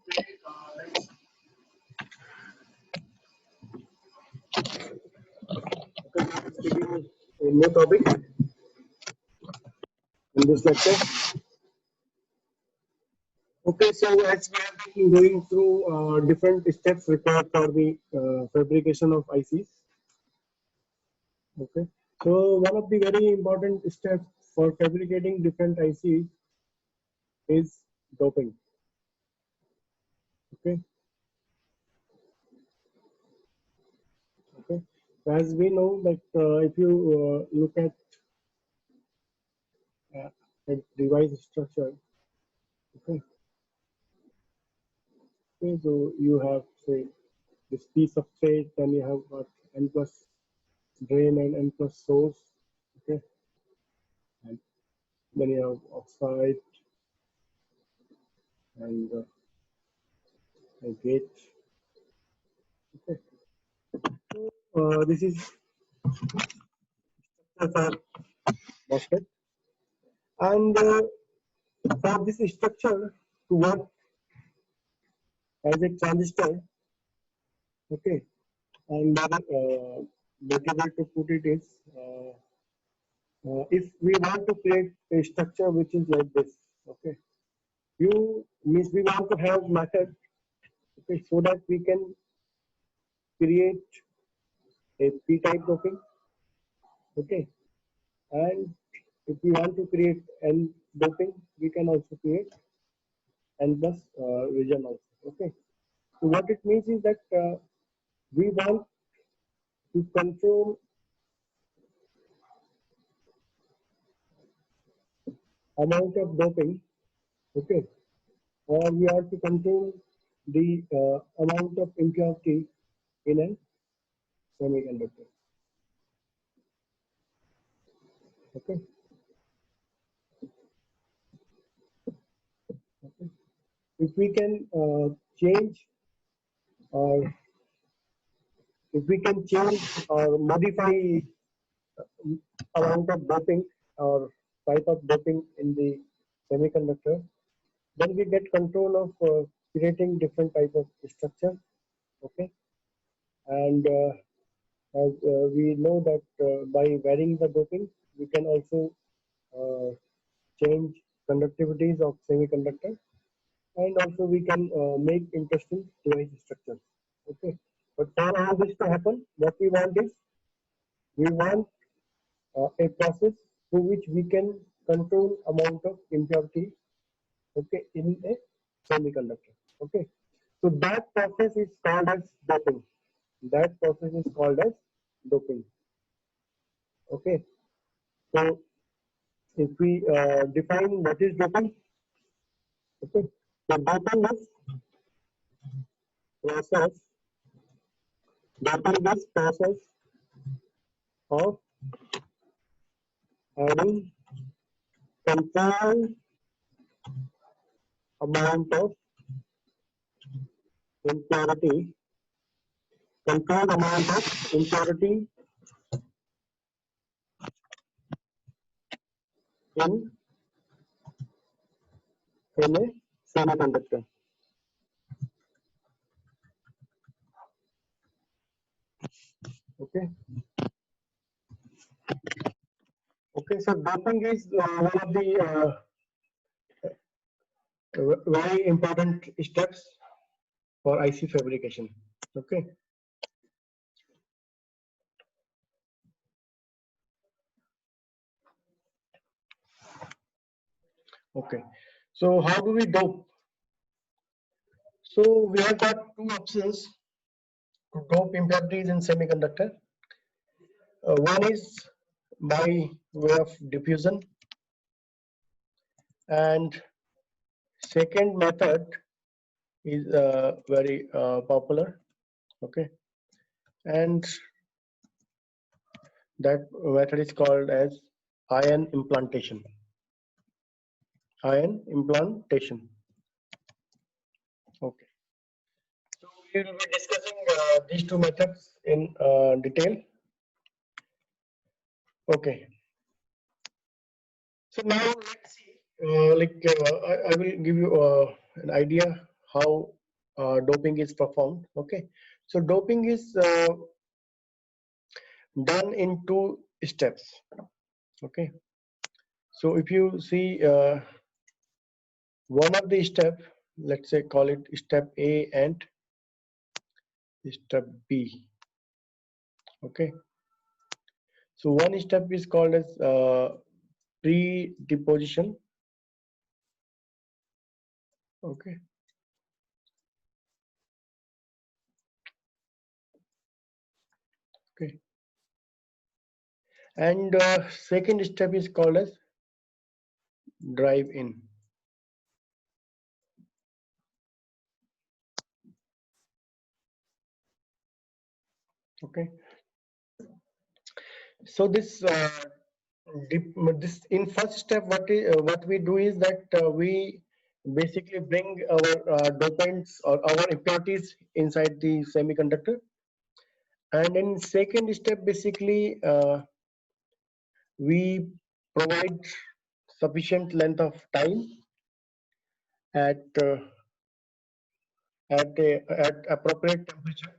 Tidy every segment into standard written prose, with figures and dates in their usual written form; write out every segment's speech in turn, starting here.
A new topic in this lecture. Okay, so as we have been going through different steps required for the fabrication of ICs. Okay, so one of the very important steps for fabricating different ICs is doping. Okay. Okay. As we know that if you look at a device structure, okay. Okay, so you have say this piece of plate, then you have got N plus drain and N plus source, okay, and then you have oxide and a gate. Okay, so this is for MOSFET, and for this structure to work as a transistor, okay, and better way to put it is if we want to create a structure which is like this, okay, you means we want to have method, okay, so that we can create a p-type doping, okay, and if we want to create n doping, we can also create n plus region also, okay. So what it means is that we want to control amount of doping, okay, or we have to control the amount of impurity in a semiconductor. Okay. Okay. If we can change or if we can change or modify amount of doping or type of doping in the semiconductor, then we get control of creating different type of structure. Okay, and as we know that by varying the doping, we can also change conductivities of semiconductor, and also we can make interesting device structures. Okay, but for all this to happen, what we want is we want a process through which we can control amount of impurity, okay, in a semiconductor. Okay, so that process is called as doping. That process is called as doping. Okay, so if we define what is doping, okay, so doping is process. Doping is process of adding controlled amount of impurity, controlled amount of impurity in a semiconductor. Okay. Okay, so doping is one of the very important steps for IC fabrication. Okay. Okay. So how do we dope? So we have got two options to dope impurities in semiconductor. One is by way of diffusion, and second method is very popular. Okay, and that method is called as ion implantation. Ion implantation. Okay. So we will be discussing these two methods in detail. Okay. So now let's see. I will give you an idea how doping is performed. Okay, so doping is done in two steps. Okay, so if you see one of the step, let's say call it step A and step B. Okay, so one step is called as pre-deposition. Okay, okay, and second step is called as drive in. Okay, so this this in first step, what we do is that we basically bring our dopants or our impurities inside the semiconductor, and in second step basically we provide sufficient length of time at at appropriate temperature,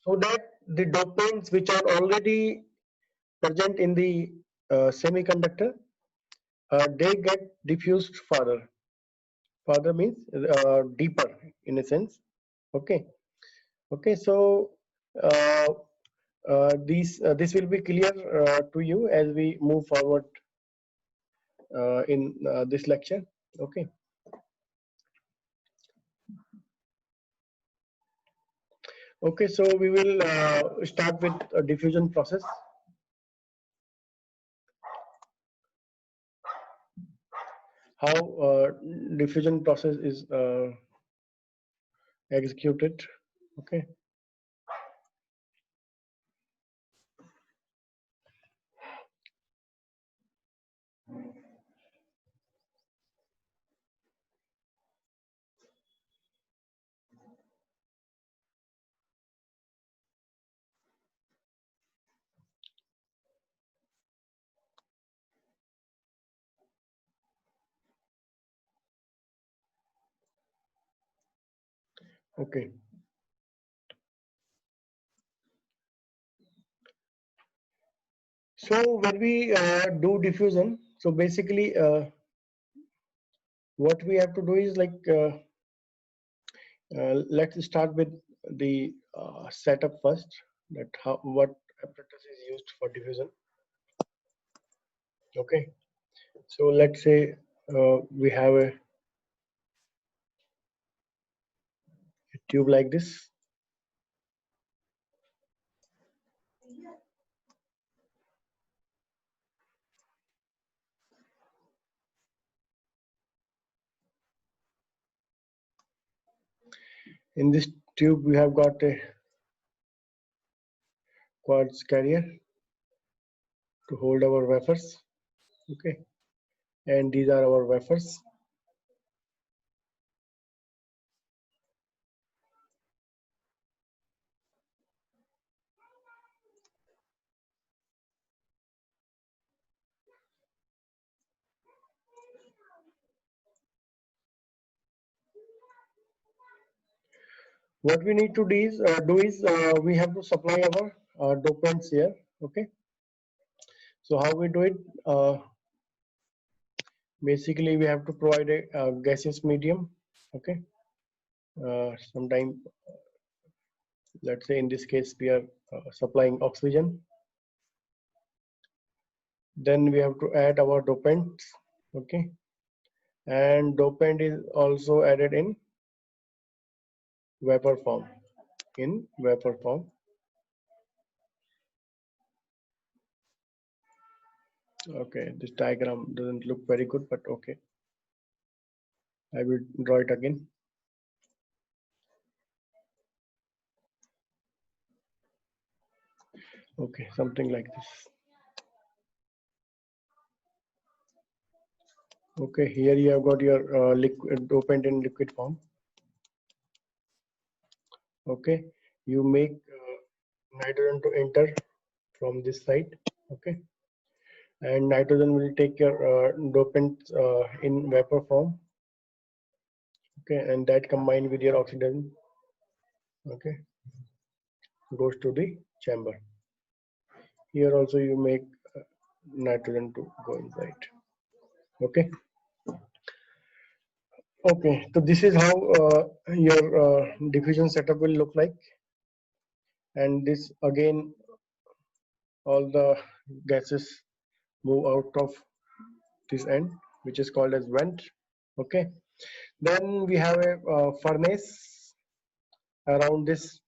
so that the dopants which are already present in the semiconductor they get diffused further. Further means deeper in a sense. Okay, okay, so uh, this will be clear to you as we move forward in this lecture. Okay, okay, so we will start with a diffusion process. How diffusion process is executed. Okay, okay, so when we do diffusion, so basically what we have to do is like let's start with the setup first, that how what apparatus is used for diffusion. Okay, so let's say we have a tube like this. In this tube we have got a quartz carrier to hold our wafers. Okay, and these are our wafers. What we need to do is we have to supply our dopants here. Okay, so how we do it, basically we have to provide a gaseous medium. Okay, sometime let's say in this case we are supplying oxygen. Then we have to add our dopants. Okay, and dopant is also added in vapor form. In vapor form. Okay, this diagram doesn't look very good, but okay, I will draw it again. Okay, something like this. Okay, here you have got your liquid dopant in liquid form. Okay, you make nitrogen to enter from this side. Okay, and nitrogen will take your dopant in vapor form. okay, and that combined with your oxygen, okay, goes to the chamber. Here also you make nitrogen to go inside. Okay. Okay, so this is how your diffusion setup will look like, and this again, all the gases move out of this end, which is called as vent. Okay, then we have a furnace around this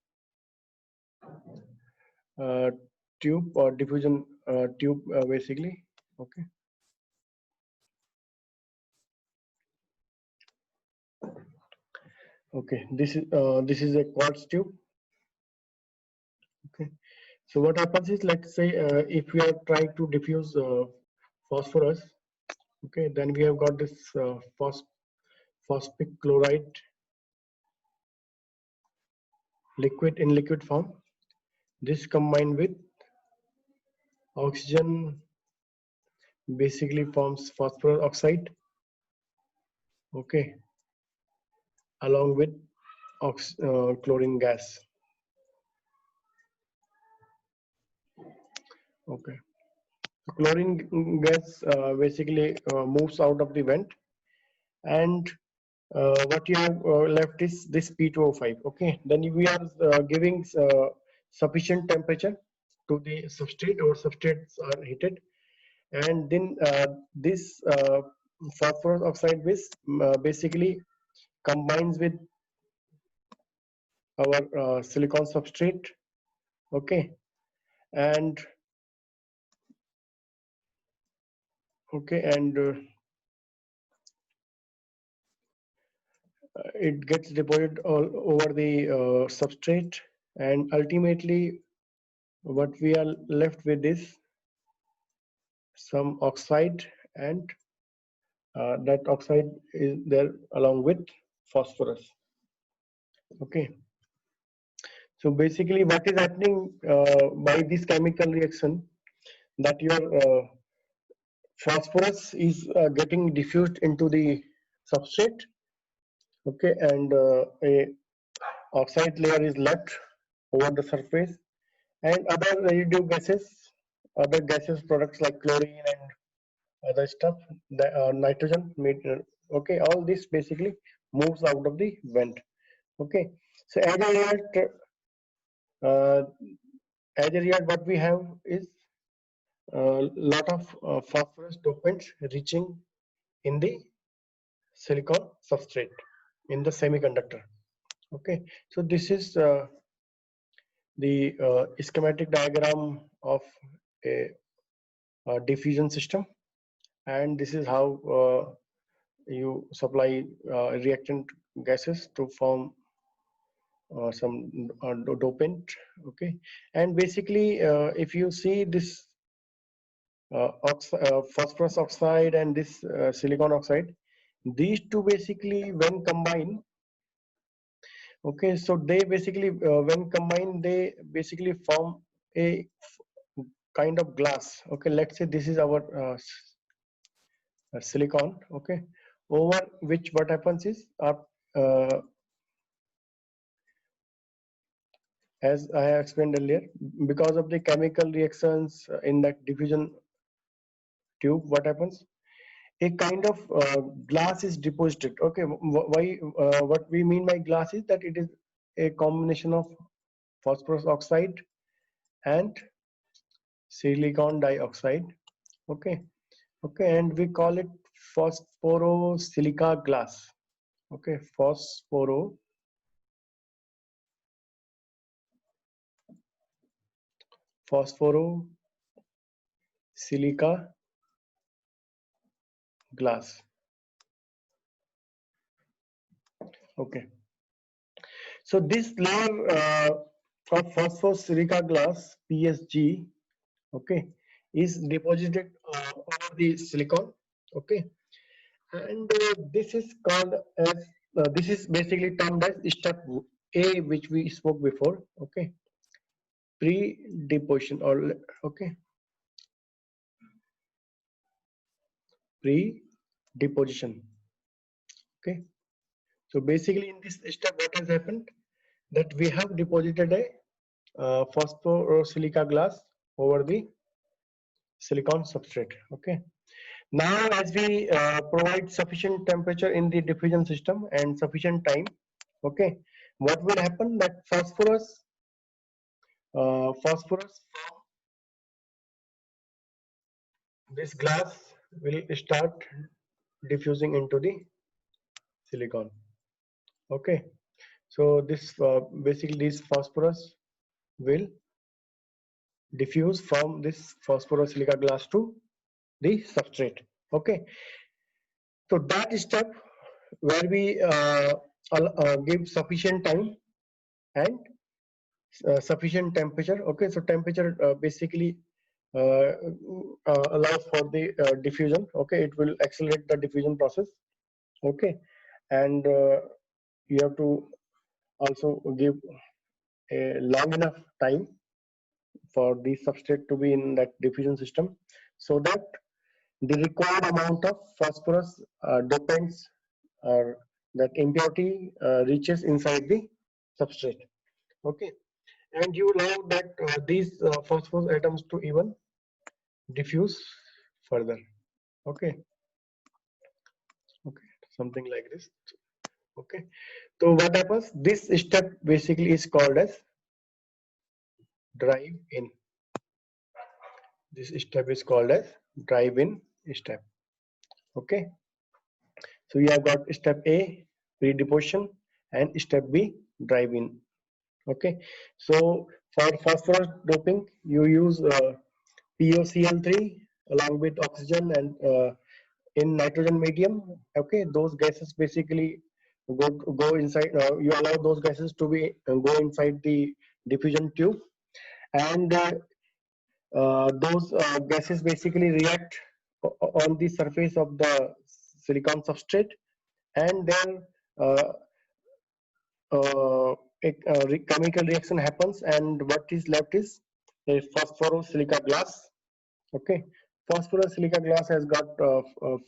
uh, tube or diffusion tube, basically. Okay. Okay, this is a quartz tube. Okay, so what happens is, let's say if we are trying to diffuse phosphorus, okay, then we have got this phosphoric chloride liquid in liquid form. This combined with oxygen basically forms phosphorus oxide, okay, along with chlorine gas. Okay, so chlorine gas basically moves out of the vent, and what you have left is this P2O5. Okay, then we are giving sufficient temperature to the substrate, or substrates are heated, and then this phosphorus oxide basically combines with our silicon substrate. Okay, and it gets deposited all over the substrate, and ultimately what we are left with is some oxide, and that oxide is there along with phosphorus. Okay, so basically what is happening by this chemical reaction, that your phosphorus is getting diffused into the substrate, okay, and a oxide layer is left over the surface, and other residue gases, other gaseous products like chlorine and other stuff, the nitrogen, okay, all this basically moves out of the vent. Okay, so uh, as a result, what we have is a lot of phosphorus dopants reaching in the silicon substrate in the semiconductor. Okay, so this is the schematic diagram of a diffusion system, and this is how you supply reactant gases to form some dopant. Okay, and basically if you see this phosphorus oxide and this silicon oxide, these two basically when combined, okay, so they basically when combined they basically form a kind of glass. Okay, let's say this is our silicon, okay, over which what happens is uh, as I have explained earlier, because of the chemical reactions in that diffusion tube, what happens, a kind of glass is deposited. Okay, why what we mean by glass is that it is a combination of phosphorus oxide and silicon dioxide. Okay, okay, and we call it phosphorosilica glass. Okay, phosphorosilica glass. Okay, so this layer of phosphorosilica glass, PSG, okay, is deposited over the silicon. Okay, and this is called as this is basically termed as step A, which we spoke before. Okay, pre-deposition, or okay, pre-deposition. Okay, So basically in this step, what has happened, that we have deposited a phosphorosilica glass over the silicon substrate. Okay. Now, as we provide sufficient temperature in the diffusion system and sufficient time, okay, what will happen, that phosphorus from this glass will start diffusing into the silicon. Okay, so this basically this phosphorus will diffuse from this phosphorosilica glass to the substrate. Okay, so that step where we give sufficient time and sufficient temperature. Okay, so temperature basically uh, allows for the diffusion. Okay, it will accelerate the diffusion process. Okay, and you have to also give a long enough time for the substrate to be in that diffusion system, so that the required amount of phosphorus dopants or that impurity reaches inside the substrate. Okay, and you allow that these phosphorus atoms to even diffuse further. Okay, okay, something like this. Okay, so what happens, this step basically is called as drive in. This step is called as drive in step. Okay, so we have got step A, pre-deposition, and step B, drive in. Okay, so for phosphorus doping you use POCl3 along with oxygen and in nitrogen medium. Okay, those gases basically go inside. You allow those gases to be go inside the diffusion tube, and those gases basically react on the surface of the silicon substrate, and then uh, a chemical reaction happens, and what is left is a phosphorosilica glass. Okay, phosphorosilica glass has got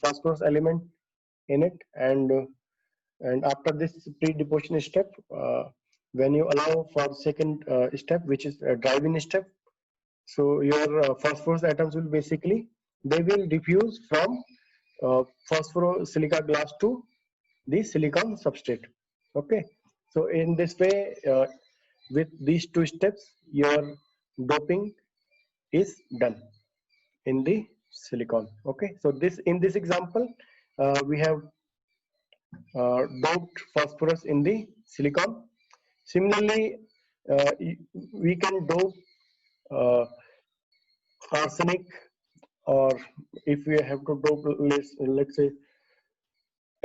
phosphorus element in it, and after this pre-deposition step, when you allow for second step, which is a drive-in step, so your phosphorus atoms will basically, they will diffuse from phosphorosilica glass to the silicon substrate. Okay, so in this way, with these two steps, your doping is done in the silicon. Okay, so this, in this example, we have doped phosphorus in the silicon. Similarly, we can dope uh, arsenic, or if we have to dope, let's say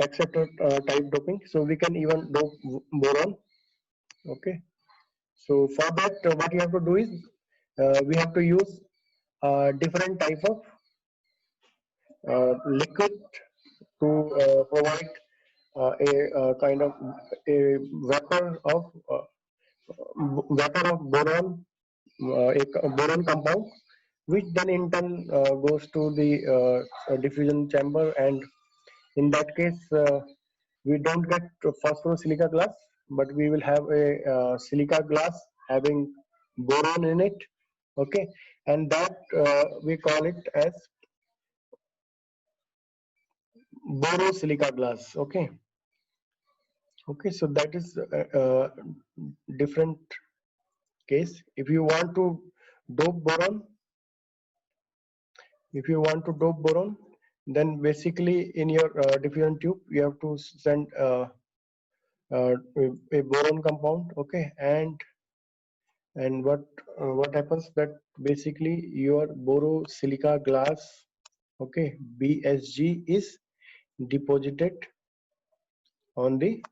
acceptor type doping, so we can even dope boron. Okay, so for that, what you have to do is we have to use different type of liquid to provide a kind of a vapor of boron, a boron compound, which then in turn goes to the diffusion chamber, and in that case we don't get phosphorosilica glass, but we will have a silica glass having boron in it. Okay, and that we call it as borosilica glass. Okay, okay, so that is a different case. If you want to dope boron, if you want to dope boron, then basically in your diffusion tube you have to send a boron compound. Okay, and what happens, that basically your borosilica glass, okay, BSG, is deposited on the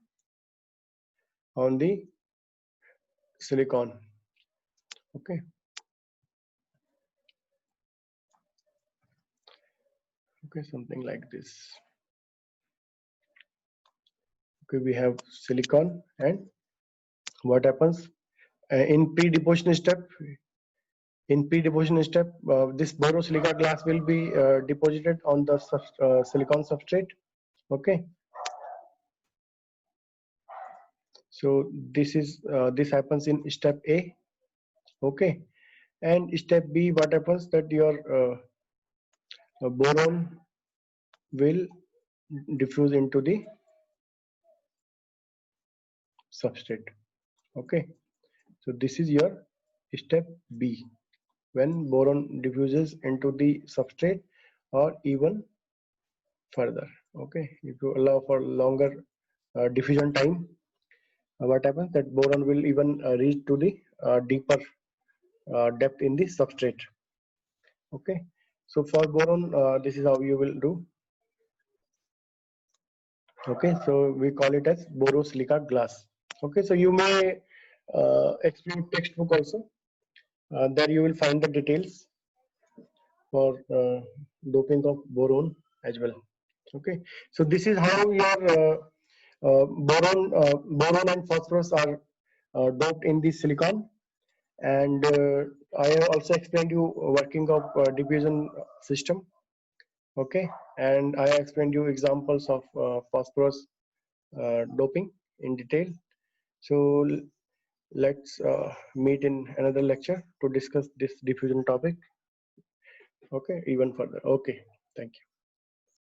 silicon. Okay, okay, something like this. Okay, we have silicon, and what happens in pre-deposition step, this borosilica glass will be deposited on the silicon substrate. Okay, So this happens in step A. Okay, and step B, what happens that your boron will diffuse into the substrate. Okay, so this is your step B, when boron diffuses into the substrate or even further. Okay, if you allow for longer diffusion time, what happens that boron will even reach to the deeper depth in the substrate. Okay, so for boron, this is how you will do. Okay, so we call it as borosilica glass. Okay, so you may explore textbook also. There you will find the details for doping of boron as well. Okay, so this is how your boron and phosphorus are doped in the silicon. And I have also explained you working of diffusion system. Okay, and I explained you examples of phosphorus doping in detail. So let's meet in another lecture to discuss this diffusion topic. Okay, even further. Okay, thank you.